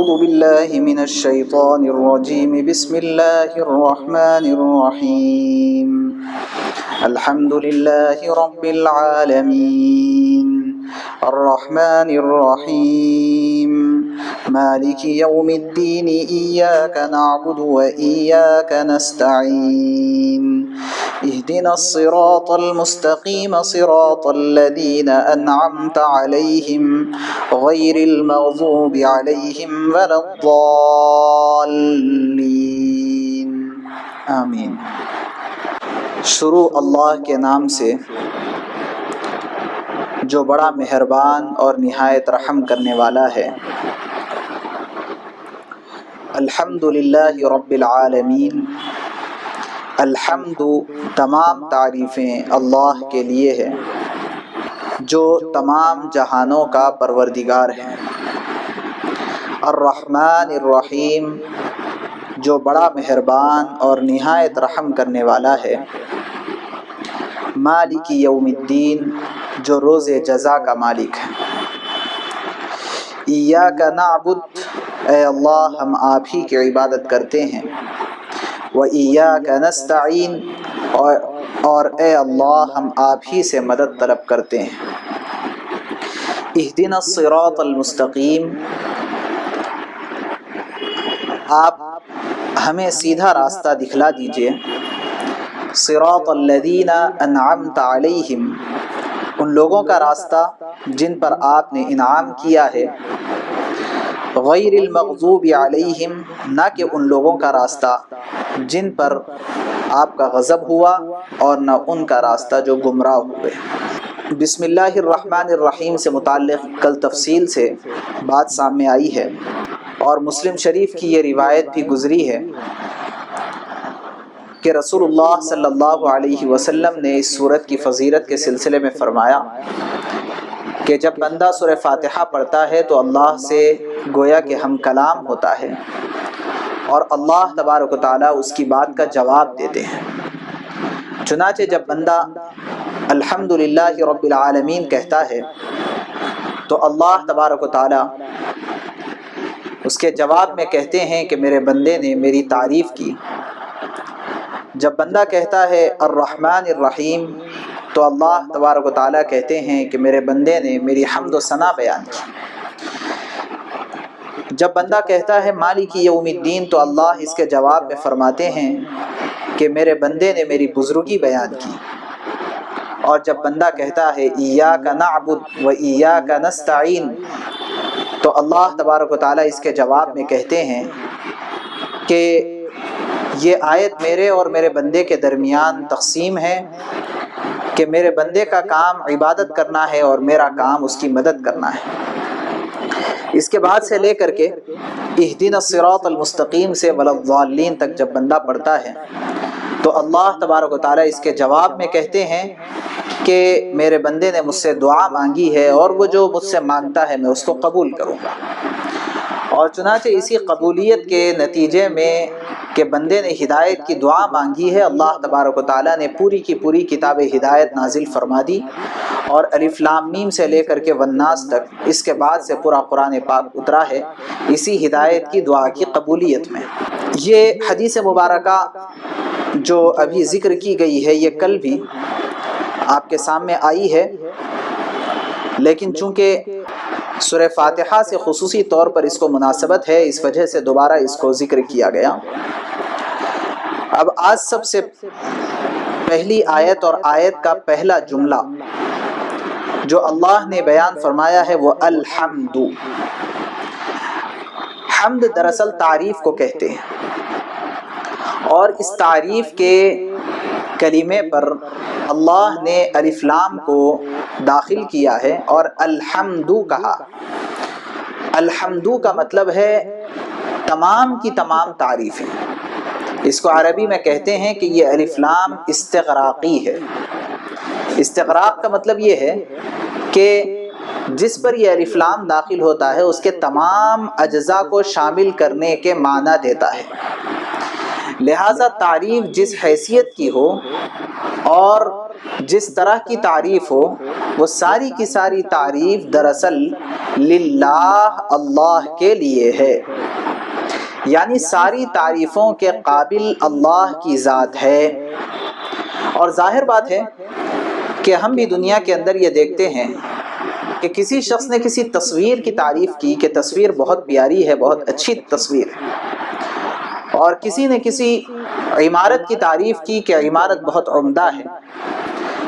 أعوذ بالله من الشيطان الرجيم بسم الله الرحمن الرحيم الحمد لله رب العالمين الرحمن الرحيم مالك يوم الدين إياك نعبد وإياك نستعين اهدنا الصراط المستقيم صراط الذين أنعمت عليهم غير المغضوب عليهم ولا الضالين آمین۔ شروع اللہ کے نام سے جو بڑا مہربان اور نہایت رحم کرنے والا ہے۔ الحمدللہ رب العالمین، الحمد تمام تعریفیں اللہ کے لیے ہے جو تمام جہانوں کا پروردگار ہے۔ الرحمن الرحیم، جو بڑا مہربان اور نہایت رحم کرنے والا ہے۔ مالک یوم الدین، جو روز جزا کا مالک ہے۔ ایاک نعبد، اے اللہ ہم آپ ہی کی عبادت کرتے ہیں۔ وَإِيَّاكَ نَسْتَعِينُ، اور اے اللہ ہم آپ ہی سے مدد طلب کرتے ہیں۔ اهدنا الصراط المستقیم، آپ ہمیں سیدھا راستہ دکھلا دیجئے۔ صراط الذین انعمت علیہم، ان لوگوں کا راستہ جن پر آپ نے انعام کیا ہے۔ غیر المغضوب علیہم، نہ کہ ان لوگوں کا راستہ جن پر آپ کا غضب ہوا، اور نہ ان کا راستہ جو گمراہ ہوئے۔ بسم اللہ الرحمن الرحیم سے متعلق کل تفصیل سے بات سامنے آئی ہے، اور مسلم شریف کی یہ روایت بھی گزری ہے کہ رسول اللہ صلی اللہ علیہ وسلم نے اس سورت کی فضیلت کے سلسلے میں فرمایا کہ جب بندہ سورہ فاتحہ پڑھتا ہے تو اللہ سے گویا کہ ہم کلام ہوتا ہے، اور اللہ تبارک و تعالیٰ اس کی بات کا جواب دیتے ہیں۔ چنانچہ جب بندہ الحمدللہ رب العالمین کہتا ہے تو اللہ تبارک و تعالیٰ اس کے جواب میں کہتے ہیں کہ میرے بندے نے میری تعریف کی۔ جب بندہ کہتا ہے الرحمن الرحیم تو اللہ تبارک و تعالیٰ کہتے ہیں کہ میرے بندے نے میری حمد و ثنا بیان کی۔ جب بندہ کہتا ہے مالک یوم الدین تو اللہ اس کے جواب میں فرماتے ہیں کہ میرے بندے نے میری بزرگی بیان کی۔ اور جب بندہ کہتا ہے ایاک نعبد و ایاک نستعین تو اللہ تبارک و تعالیٰ اس کے جواب میں کہتے ہیں کہ یہ آیت میرے اور میرے بندے کے درمیان تقسیم ہے کہ میرے بندے کا کام عبادت کرنا ہے اور میرا کام اس کی مدد کرنا ہے۔ اس کے بعد سے لے کر کے اہدنا الصراط المستقیم سے ولا الضالین تک جب بندہ پڑھتا ہے تو اللہ تبارک و تعالیٰ اس کے جواب میں کہتے ہیں کہ میرے بندے نے مجھ سے دعا مانگی ہے، اور وہ جو مجھ سے مانگتا ہے میں اس کو قبول کروں گا۔ اور چنانچہ اسی قبولیت کے نتیجے میں کہ بندے نے ہدایت کی دعا مانگی ہے، اللہ تبارک و تعالیٰ نے پوری کی پوری کتاب ہدایت نازل فرما دی، اور الف لام میم سے لے کر کے والناس تک اس کے بعد سے پورا قرآن پاک اترا ہے اسی ہدایت کی دعا کی قبولیت میں۔ یہ حدیث مبارکہ جو ابھی ذکر کی گئی ہے یہ کل بھی آپ کے سامنے آئی ہے، لیکن چونکہ سورہ فاتحہ سے خصوصی طور پر اس کو مناسبت ہے، اس وجہ سے دوبارہ اس کو ذکر کیا گیا۔ اب آج سب سے پہلی آیت اور آیت کا پہلا جملہ جو اللہ نے بیان فرمایا ہے وہ الحمد۔ حمد دراصل تعریف کو کہتے ہیں، اور اس تعریف کے کلمے پر اللہ نے الف لام کو داخل کیا ہے اور الحمد کہا۔ الحمد کا مطلب ہے تمام کی تمام تعریفیں۔ اس کو عربی میں کہتے ہیں کہ یہ الف لام استغراقی ہے۔ استغراق کا مطلب یہ ہے کہ جس پر یہ الف لام داخل ہوتا ہے اس کے تمام اجزاء کو شامل کرنے کے معنی دیتا ہے۔ لہٰذا تعریف جس حیثیت کی ہو اور جس طرح کی تعریف ہو، وہ ساری کی ساری تعریف دراصل للہ، اللہ کے لیے ہے، یعنی ساری تعریفوں کے قابل اللہ کی ذات ہے۔ اور ظاہر بات ہے کہ ہم بھی دنیا کے اندر یہ دیکھتے ہیں کہ کسی شخص نے کسی تصویر کی تعریف کی کہ تصویر بہت پیاری ہے، بہت اچھی تصویر ہے، اور کسی نے کسی عمارت کی تعریف کی کہ عمارت بہت عمدہ ہے،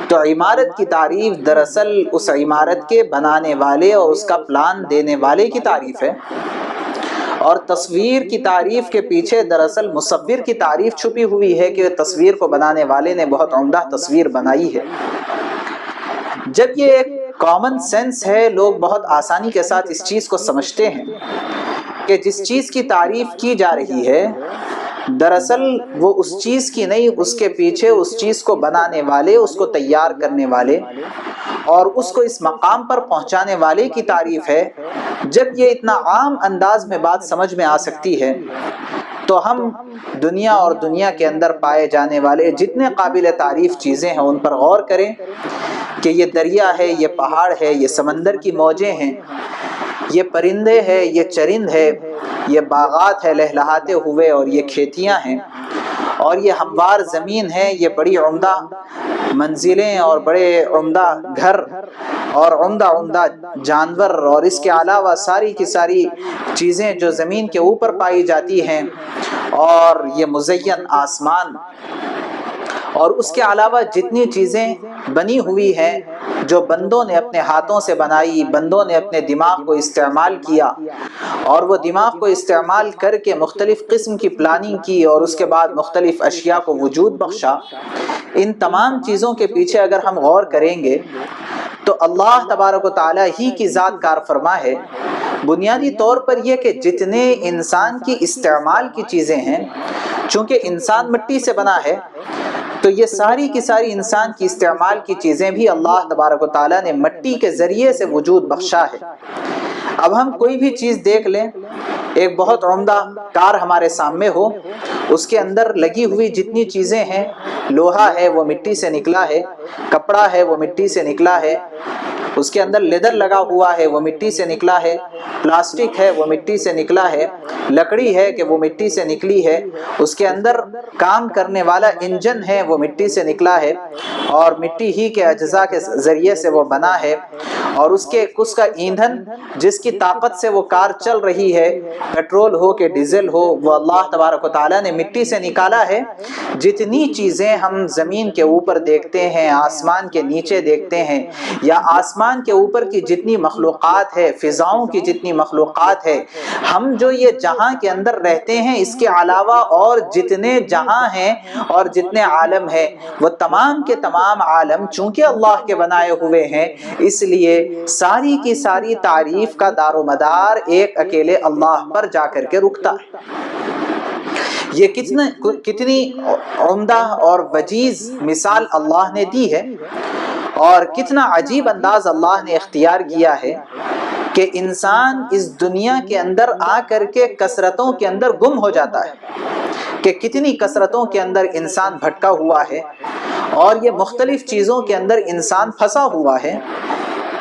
تو عمارت کی تعریف دراصل اس عمارت کے بنانے والے اور اس کا پلان دینے والے کی تعریف ہے، اور تصویر کی تعریف کے پیچھے دراصل مصور کی تعریف چھپی ہوئی ہے کہ تصویر کو بنانے والے نے بہت عمدہ تصویر بنائی ہے۔ جب یہ ایک کامن سینس ہے، لوگ بہت آسانی کے ساتھ اس چیز کو سمجھتے ہیں کہ جس چیز کی تعریف کی جا رہی ہے دراصل وہ اس چیز کی نہیں، اس کے پیچھے اس چیز کو بنانے والے، اس کو تیار کرنے والے اور اس کو اس مقام پر پہنچانے والے کی تعریف ہے۔ جب یہ اتنا عام انداز میں بات سمجھ میں آ سکتی ہے تو ہم دنیا اور دنیا کے اندر پائے جانے والے جتنے قابل تعریف چیزیں ہیں ان پر غور کریں کہ یہ دریا ہے، یہ پہاڑ ہے، یہ سمندر کی موجیں ہیں، یہ پرندے ہیں، یہ چرند ہے، یہ باغات ہے لہلہاتے ہوئے اور یہ کھیتیاں ہیں، اور یہ ہموار زمین ہے، یہ بڑی عمدہ منزلیں اور بڑے عمدہ گھر اور عمدہ جانور، اور اس کے علاوہ ساری کی ساری چیزیں جو زمین کے اوپر پائی جاتی ہیں، اور یہ مزین آسمان، اور اس کے علاوہ جتنی چیزیں بنی ہوئی ہیں جو بندوں نے اپنے ہاتھوں سے بنائی، بندوں نے اپنے دماغ کو استعمال کیا اور وہ دماغ کو استعمال کر کے مختلف قسم کی پلاننگ کی اور اس کے بعد مختلف اشیاء کو وجود بخشا، ان تمام چیزوں کے پیچھے اگر ہم غور کریں گے تو اللہ تبارک و تعالی ہی کی ذات کار فرما ہے۔ بنیادی طور پر یہ کہ جتنے انسان کی استعمال کی چیزیں ہیں، چونکہ انسان مٹی سے بنا ہے تو یہ ساری کی ساری انسان کی استعمال کی چیزیں بھی اللہ تبارک و تعالیٰ نے مٹی کے ذریعے سے وجود بخشا ہے۔ اب ہم کوئی بھی چیز دیکھ لیں، ایک بہت عمدہ کار ہمارے سامنے ہو، اس کے اندر لگی ہوئی جتنی چیزیں ہیں، لوہا ہے وہ مٹی سے نکلا ہے، کپڑا ہے وہ مٹی سے نکلا ہے، اس کے اندر لیدر لگا ہوا ہے وہ مٹی سے نکلا ہے، پلاسٹک ہے وہ مٹی سے نکلا ہے، لکڑی ہے کہ وہ مٹی سے نکلی ہے، اس کے اندر کام کرنے والا انجن ہے وہ مٹی سے نکلا ہے اور مٹی ہی کے اجزاء کے ذریعے سے وہ بنا ہے، اور اس کا ایندھن جس کی طاقت سے وہ کار چل رہی ہے، پیٹرول ہو کہ ڈیزل ہو، وہ اللہ تبارک و تعالیٰ نے مٹی سے نکالا ہے۔ جتنی چیزیں ہم زمین کے اوپر دیکھتے ہیں، آسمان کے نیچے دیکھتے ہیں، یا آسمان کے اوپر کی جتنی مخلوقات ہے، فضاؤں کی جتنی مخلوقات ہے، ہم جو یہ جہاں کے اندر رہتے ہیں، اس کے علاوہ اور جتنے جہاں ہیں اور جتنے عالم ہیں، وہ تمام کے تمام عالم چونکہ اللہ کے بنائے ہوئے ہیں، اس لیے ساری کی ساری تعریف کا دار و مدار ایک اکیلے اللہ پر جا کر کے رکتا ہے۔ یہ کتنی عمدہ اور وجیز مثال اللہ نے دی ہے، اور کتنا عجیب انداز اللہ نے اختیار کیا ہے کہ انسان اس دنیا کے اندر آ کر کے کثرتوں کے اندر گم ہو جاتا ہے، کہ کتنی کثرتوں کے اندر انسان بھٹکا ہوا ہے، اور یہ مختلف چیزوں کے اندر انسان پھنسا ہوا ہے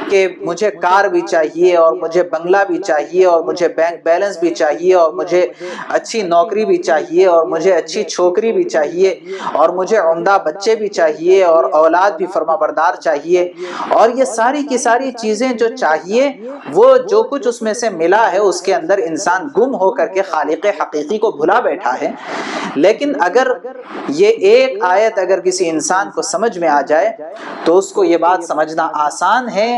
کہ مجھے کار بھی چاہیے اور مجھے بنگلہ بھی چاہیے اور مجھے بینک بیلنس بھی چاہیے اور مجھے اچھی نوکری بھی چاہیے اور مجھے اچھی چھوکری بھی چاہیے اور مجھے عمدہ بچے بھی چاہیے اور اولاد بھی فرما بردار چاہیے، اور یہ ساری کی ساری چیزیں جو چاہیے وہ جو کچھ اس میں سے ملا ہے اس کے اندر انسان گم ہو کر کے خالق حقیقی کو بھلا بیٹھا ہے۔ لیکن اگر یہ ایک آیت اگر کسی انسان کو سمجھ میں آ جائے تو اس کو یہ بات سمجھنا آسان ہے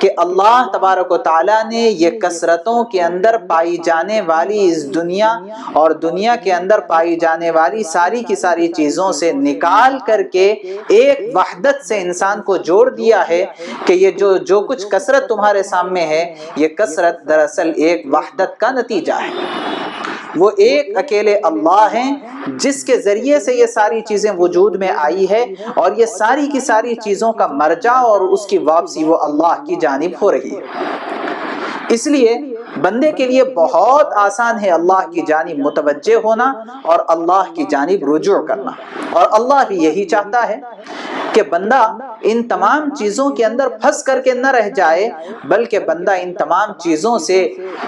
کہ اللہ تبارک و تعالیٰ نے یہ کثرتوں کے اندر پائی جانے والی اس دنیا اور دنیا کے اندر پائی جانے والی ساری کی ساری چیزوں سے نکال کر کے ایک وحدت سے انسان کو جوڑ دیا ہے کہ یہ جو کچھ کثرت تمہارے سامنے ہے، یہ کثرت دراصل ایک وحدت کا نتیجہ ہے۔ وہ ایک اکیلے اللہ ہیں جس کے ذریعے سے یہ ساری چیزیں وجود میں آئی ہے، اور یہ ساری کی ساری چیزوں کا مرجع اور اس کی واپسی وہ اللہ کی جانب ہو رہی ہے۔ اس لیے بندے کے لیے بہت آسان ہے اللہ کی جانب متوجہ ہونا اور اللہ کی جانب رجوع کرنا، اور اللہ بھی یہی چاہتا ہے کہ بندہ ان تمام چیزوں کے اندر پھنس کر کے نہ رہ جائے، بلکہ بندہ ان تمام چیزوں سے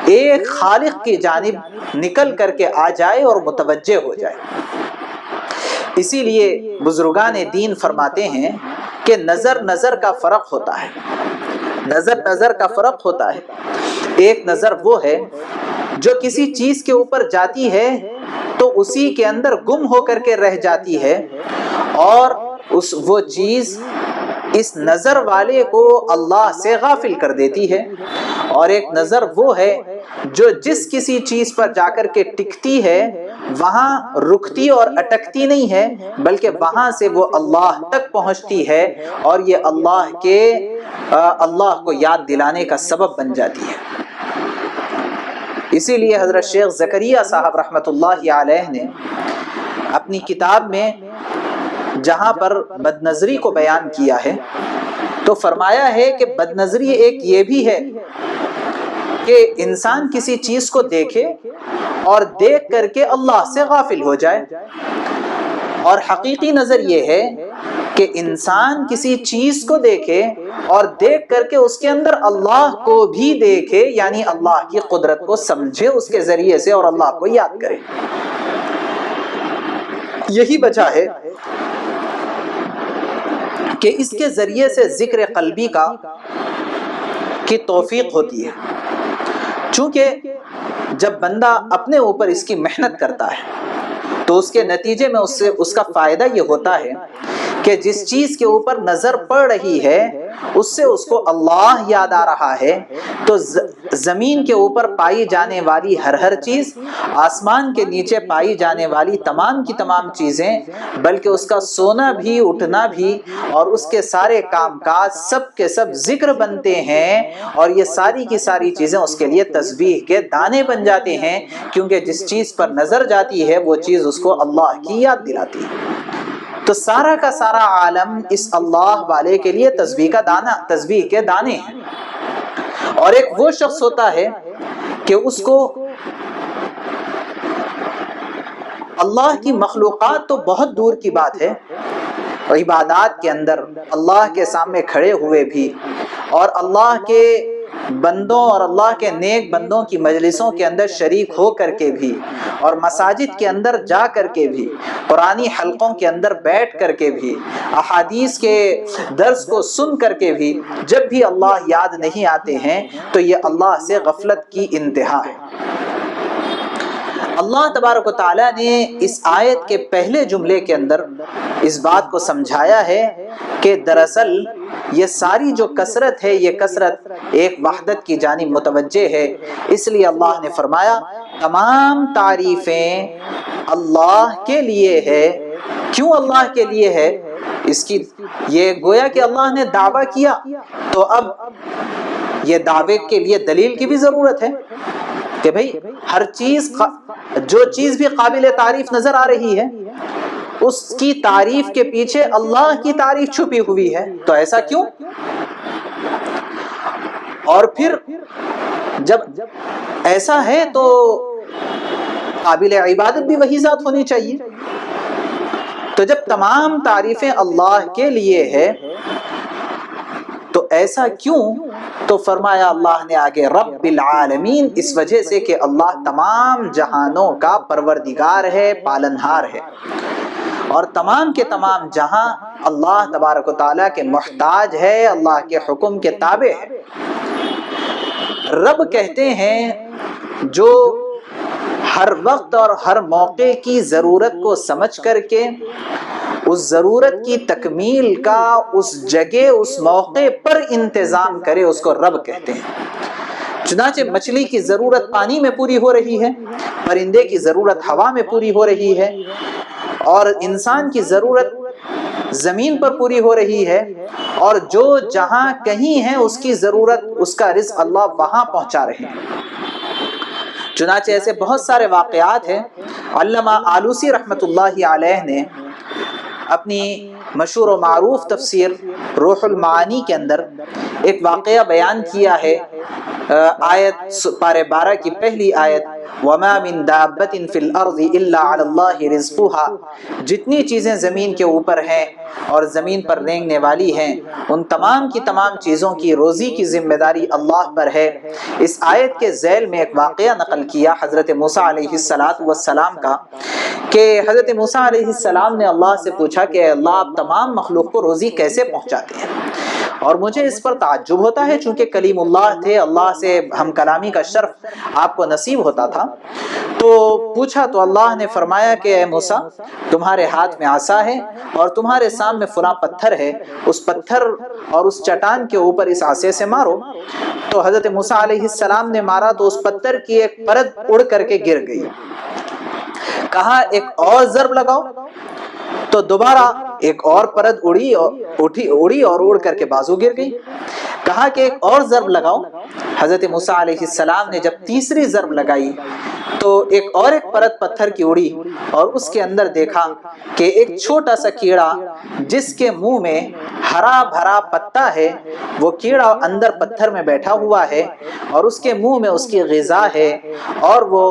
ایک خالق کی جانب نکل کر کے آ جائے اور متوجہ ہو جائے۔ اسی لیے بزرگان دین فرماتے ہیں کہ نظر کا فرق ہوتا ہے، نظر کا فرق ہوتا ہے۔ ایک نظر وہ ہے جو کسی چیز کے اوپر جاتی ہے تو اسی کے اندر گم ہو کر کے رہ جاتی ہے، اور وہ چیز اس نظر والے کو اللہ سے غافل کر دیتی ہے۔ اور ایک نظر وہ ہے جو جس کسی چیز پر جا کر کے ٹکتی ہے وہاں رکتی اور اٹکتی نہیں ہے، بلکہ وہاں سے وہ اللہ تک پہنچتی ہے، اور یہ اللہ کو یاد دلانے کا سبب بن جاتی ہے۔ اسی لیے حضرت شیخ زکریا صاحب رحمۃ اللہ علیہ نے اپنی کتاب میں جہاں پر بد نظری کو بیان کیا ہے تو فرمایا ہے کہ بد نظری ایک یہ بھی ہے کہ انسان کسی چیز کو دیکھے اور دیکھ کر کے اللہ سے غافل ہو جائے، اور حقیقی نظر یہ ہے کہ انسان کسی چیز کو دیکھے اور دیکھ کر کے اس کے اندر اللہ کو بھی دیکھے، یعنی اللہ کی قدرت کو سمجھے اس کے ذریعے سے اور اللہ کو یاد کرے۔ یہی وجہ ہے کہ اس کے ذریعے سے ذکر قلبی کی توفیق ہوتی ہے، چونکہ جب بندہ اپنے اوپر اس کی محنت کرتا ہے تو اس کے نتیجے میں اس کا فائدہ یہ ہوتا ہے کہ جس چیز کے اوپر نظر پڑ رہی ہے اس سے اس کو اللہ یاد آ رہا ہے، تو زمین کے اوپر پائی جانے والی ہر چیز، آسمان کے نیچے پائی جانے والی تمام کی تمام چیزیں، بلکہ اس کا سونا بھی، اٹھنا بھی، اور اس کے سارے کام کاج سب کے سب ذکر بنتے ہیں، اور یہ ساری کی ساری چیزیں اس کے لیے تسبیح کے دانے بن جاتے ہیں، کیونکہ جس چیز پر نظر جاتی ہے وہ چیز اس کو اللہ کی یاد دلاتی ہے۔ تو سارا کا سارا عالم اس اللہ والے کے لیے تسبیح کے دانے ہیں۔ اور ایک وہ شخص ہوتا ہے کہ اس کو اللہ کی مخلوقات تو بہت دور کی بات ہے، عبادات کے اندر اللہ کے سامنے کھڑے ہوئے بھی، اور اللہ کے بندوں اور اللہ کے نیک بندوں کی مجلسوں کے اندر شریک ہو کر کے بھی، اور مساجد کے اندر جا کر کے بھی، قرآنی حلقوں کے اندر بیٹھ کر کے بھی، احادیث کے درس کو سن کر کے بھی، جب بھی اللہ یاد نہیں آتے ہیں تو یہ اللہ سے غفلت کی انتہا ہے۔ اللہ تبارک و تعالیٰ نے اس آیت کے پہلے جملے کے اندر اس بات کو سمجھایا ہے کہ دراصل یہ ساری جو کثرت ہے، یہ کثرت ایک وحدت کی جانب متوجہ ہے۔ اس لیے اللہ نے فرمایا تمام تعریفیں اللہ کے لیے ہے۔ کیوں اللہ کے لیے ہے؟ اس کی یہ گویا کہ اللہ نے دعویٰ کیا، تو اب یہ دعوے کے لیے دلیل کی بھی ضرورت ہے کہ بھئی ہر چیز، جو چیز بھی قابل تعریف نظر آ رہی ہے اس کی تعریف کے پیچھے اللہ کی تعریف چھپی ہوئی ہے، تو ایسا کیوں؟ اور پھر جب ایسا ہے تو قابل عبادت بھی وہی ذات ہونی چاہیے۔ تو جب تمام تعریفیں اللہ کے لیے ہے تو ایسا کیوں؟ تو فرمایا اللہ نے آگے رب العالمین، اس وجہ سے کہ اللہ تمام جہانوں کا پروردگار ہے، پالنہار ہے، اور تمام کے تمام جہاں اللہ تبارک و تعالیٰ کے محتاج ہے، اللہ کے حکم کے تابع ہے۔ رب کہتے ہیں جو ہر وقت اور ہر موقع کی ضرورت کو سمجھ کر کے اس ضرورت کی تکمیل کا اس جگہ، اس موقع پر انتظام کرے، اس کو رب کہتے ہیں۔ چنانچہ مچھلی کی ضرورت پانی میں پوری ہو رہی ہے، پرندے کی ضرورت ہوا میں پوری ہو رہی ہے، اور انسان کی ضرورت زمین پر پوری ہو رہی ہے، اور جو جہاں کہیں ہے اس کی ضرورت، اس کا رزق اللہ وہاں پہنچا رہے ہیں۔ چنانچہ ایسے بہت سارے واقعات ہیں۔ علامہ آلوسی رحمۃ اللہ علیہ نے اپنی مشہور و معروف تفسیر روح المعانی کے اندر ایک واقعہ بیان کیا ہے آیت پارے 12 کی پہلی آیت وَمَا مِن دَابَّةٍ فِي الْأَرْضِ إِلَّا عَلَى اللَّهِ رِزْقُهَا، جتنی چیزیں زمین کے اوپر ہیں اور زمین پر رینگنے والی ہیں ان تمام کی تمام چیزوں کی روزی کی ذمہ داری اللہ پر ہے۔ اس آیت کے ذیل میں ایک واقعہ نقل کیا حضرت موسیٰ علیہ السلام کا کہ حضرت موسیٰ علیہ السلام نے اللہ سے پوچھا کہ اللہ آپ تمام مخلوق کو روزی کیسے پہنچاتے ہیں؟ اور مجھے اس پر تعجب ہوتا ہے چونکہ کلیم اللہ تھے، اللہ سے ہم کلامی کا شرف آپ کو نصیب ہوتا تھا۔ تو پوچھا تو اللہ نے فرمایا کہ اے موسیٰ تمہارے ہاتھ میں عصا ہے اور تمہارے سامنے فلاں پتھر ہے، اس پتھر اور اس چٹان کے اوپر اس عصے سے مارو۔ تو حضرت موسیٰ علیہ السلام نے مارا تو اس پتھر کی ایک پرت اڑ کر کے گر گئی۔ کہا ایک اور ضرب لگاؤ، تو دوبارہ ایک اور پرت اڑی اور اڑ کر کے بازو گر گئی۔ کہا کہ ایک اور ضرب لگاؤ۔ حضرت موسیٰ علیہ السلام نے جب تیسری ضرب لگائی تو ایک پرت پتھر کی اڑی اور اس کے اندر دیکھا کہ ایک چھوٹا سا کیڑا جس کے منہ میں ہرا بھرا پتا ہے، وہ کیڑا اندر پتھر میں بیٹھا ہوا ہے اور اس کے منہ میں اس کی غذا ہے اور وہ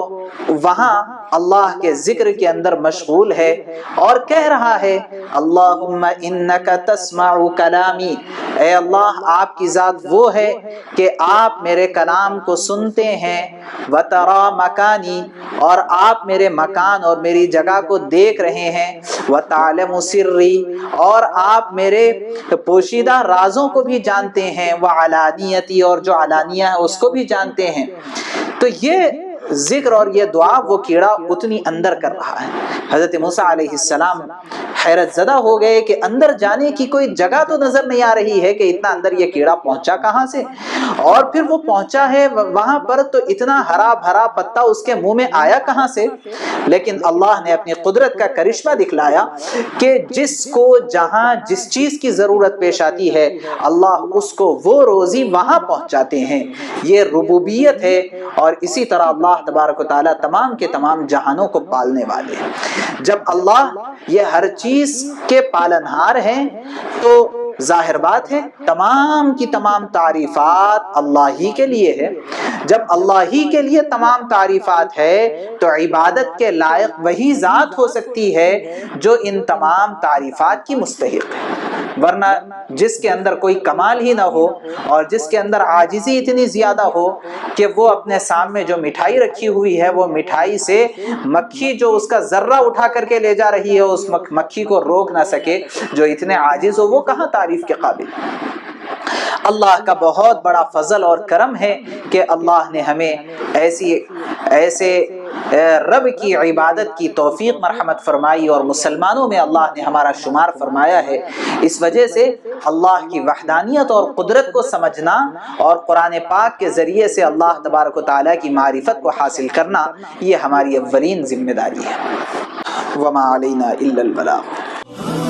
وہاں اللہ کے ذکر کے اندر مشغول ہے اور کہہ رہا ہے اللہم انک تسمع کلامی، اے اللہ آپ کی ذات وہ ہے کہ آپ میرے کلام کو سنتے ہیں، وترا مکانی، اور آپ میرے مکان اور میری جگہ کو دیکھ رہے ہیں، وتعلم سری، اور آپ میرے پوشیدہ رازوں کو بھی جانتے ہیں، وعلانیتی، اور جو علانیہ ہے اس کو بھی جانتے ہیں۔ تو یہ ذکر اور یہ دعا وہ کیڑا اتنی اندر کر رہا ہے۔ حضرت موسیٰ علیہ السلام حیرت زدہ ہو گئے کہ اندر جانے کی کوئی جگہ تو نظر نہیں آ رہی ہے کہ اتنا اندر یہ کیڑا پہنچا کہاں سے، اور پھر وہ پہنچا ہے وہاں پر تو اتنا ہرا بھرا پتا اس کے منہ میں آیا کہاں سے۔ لیکن اللہ نے اپنی قدرت کا کرشمہ دکھلایا کہ جس کو جہاں جس چیز کی ضرورت پیش آتی ہے اللہ اس کو وہ روزی وہاں پہنچاتے ہیں۔ یہ ربوبیت ہے، اور اسی طرح اللہ تبارک و تعالیٰ تمام کے تمام جہانوں کو پالنے والے ہیں۔ جب اللہ یہ ہر چیز کے پالنہار ہیں تو ظاہر بات ہے تمام کی تمام تعریفات اللہ ہی کے لیے ہے۔ جب اللہ ہی کے لیے تمام تعریفات ہے تو عبادت کے لائق وہی ذات ہو سکتی ہے جو ان تمام تعریفات کی مستحق ہے، ورنہ جس کے اندر کوئی کمال ہی نہ ہو اور جس کے اندر عاجزی اتنی زیادہ ہو کہ وہ اپنے سامنے جو مٹھائی رکھی ہوئی ہے وہ مٹھائی سے مکھی جو اس کا ذرہ اٹھا کر کے لے جا رہی ہے اس مکھی کو روک نہ سکے، جو اتنے عاجز ہو وہ کہاں تعریف کے قابل۔ اللہ کا بہت بڑا فضل اور کرم ہے کہ اللہ نے ہمیں ایسے رب کی عبادت کی توفیق مرحمت فرمائی اور مسلمانوں میں اللہ نے ہمارا شمار فرمایا ہے۔ اس وجہ سے اللہ کی وحدانیت اور قدرت کو سمجھنا اور قرآن پاک کے ذریعے سے اللہ تبارک و تعالیٰ کی معرفت کو حاصل کرنا یہ ہماری اولین ذمہ داری ہے۔ وما علینا الا البلاغ۔